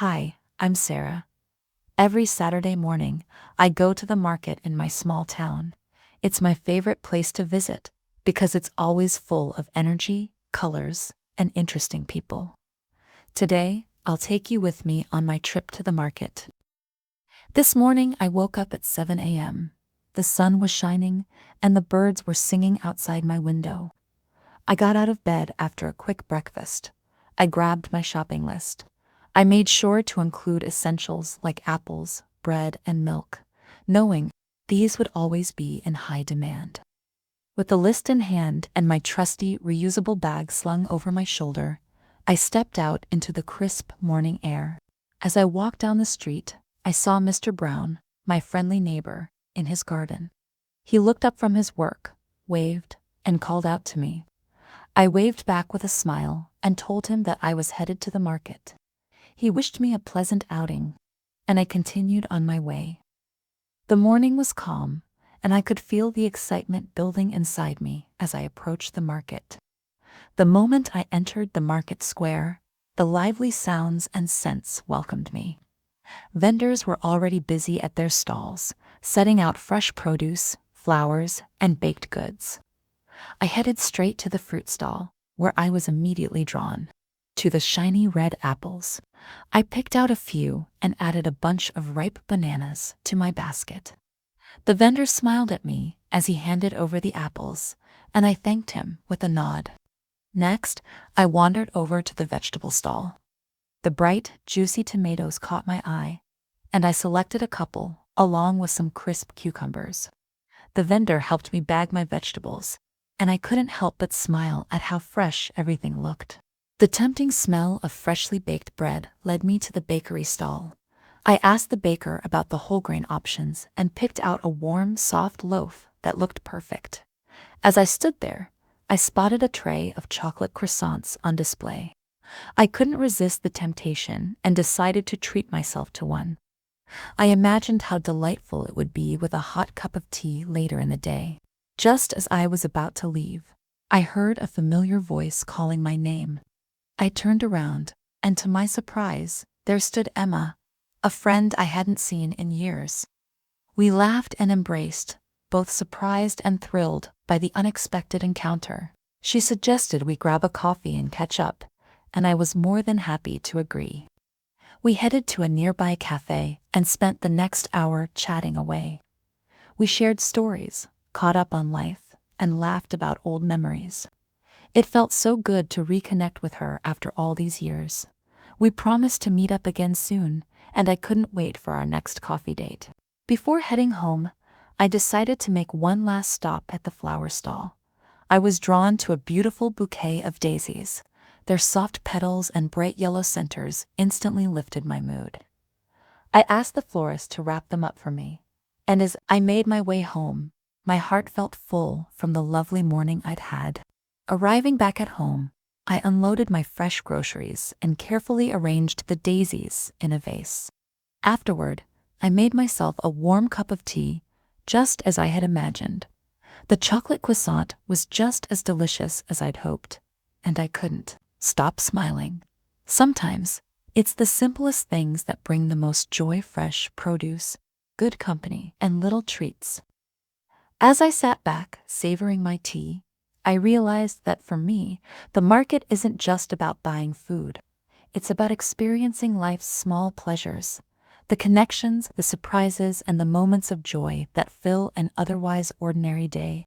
Hi, I'm Sarah. Every Saturday morning, I go to the market in my small town. It's my favorite place to visit because it's always full of energy, colors, and interesting people. Today, I'll take you with me on my trip to the market. This morning, I woke up at 7 a.m. The sun was shining, and the birds were singing outside my window. I got out of bed after a quick breakfast. I grabbed my shopping list. I made sure to include essentials like apples, bread, and milk, knowing these would always be in high demand. With the list in hand and my trusty reusable bag slung over my shoulder, I stepped out into the crisp morning air. As I walked down the street, I saw Mr. Brown, my friendly neighbor, in his garden. He looked up from his work, waved, and called out to me. I waved back with a smile and told him that I was headed to the market. He wished me a pleasant outing, and I continued on my way. The morning was calm, and I could feel the excitement building inside me as I approached the market. The moment I entered the market square, the lively sounds and scents welcomed me. Vendors were already busy at their stalls, setting out fresh produce, flowers, and baked goods. I headed straight to the fruit stall, where I was immediately drawn to the shiny red apples. I picked out a few and added a bunch of ripe bananas to my basket. The vendor smiled at me as he handed over the apples, and I thanked him with a nod. Next, I wandered over to the vegetable stall. The bright, juicy tomatoes caught my eye, and I selected a couple, along with some crisp cucumbers. The vendor helped me bag my vegetables, and I couldn't help but smile at how fresh everything looked. The tempting smell of freshly baked bread led me to the bakery stall. I asked the baker about the whole grain options and picked out a warm, soft loaf that looked perfect. As I stood there, I spotted a tray of chocolate croissants on display. I couldn't resist the temptation and decided to treat myself to one. I imagined how delightful it would be with a hot cup of tea later in the day. Just as I was about to leave, I heard a familiar voice calling my name. I turned around, and to my surprise, there stood Emma, a friend I hadn't seen in years. We laughed and embraced, both surprised and thrilled by the unexpected encounter. She suggested we grab a coffee and catch up, and I was more than happy to agree. We headed to a nearby cafe and spent the next hour chatting away. We shared stories, caught up on life, and laughed about old memories. It felt so good to reconnect with her after all these years. We promised to meet up again soon, and I couldn't wait for our next coffee date. Before heading home, I decided to make one last stop at the flower stall. I was drawn to a beautiful bouquet of daisies. Their soft petals and bright yellow centers instantly lifted my mood. I asked the florist to wrap them up for me, and as I made my way home, my heart felt full from the lovely morning I'd had. Arriving back at home, I unloaded my fresh groceries and carefully arranged the daisies in a vase. Afterward, I made myself a warm cup of tea, just as I had imagined. The chocolate croissant was just as delicious as I'd hoped, and I couldn't stop smiling. Sometimes, it's the simplest things that bring the most joy: fresh produce, good company, and little treats. As I sat back, savoring my tea, I realized that for me, the market isn't just about buying food. It's about experiencing life's small pleasures, the connections, the surprises, and the moments of joy that fill an otherwise ordinary day.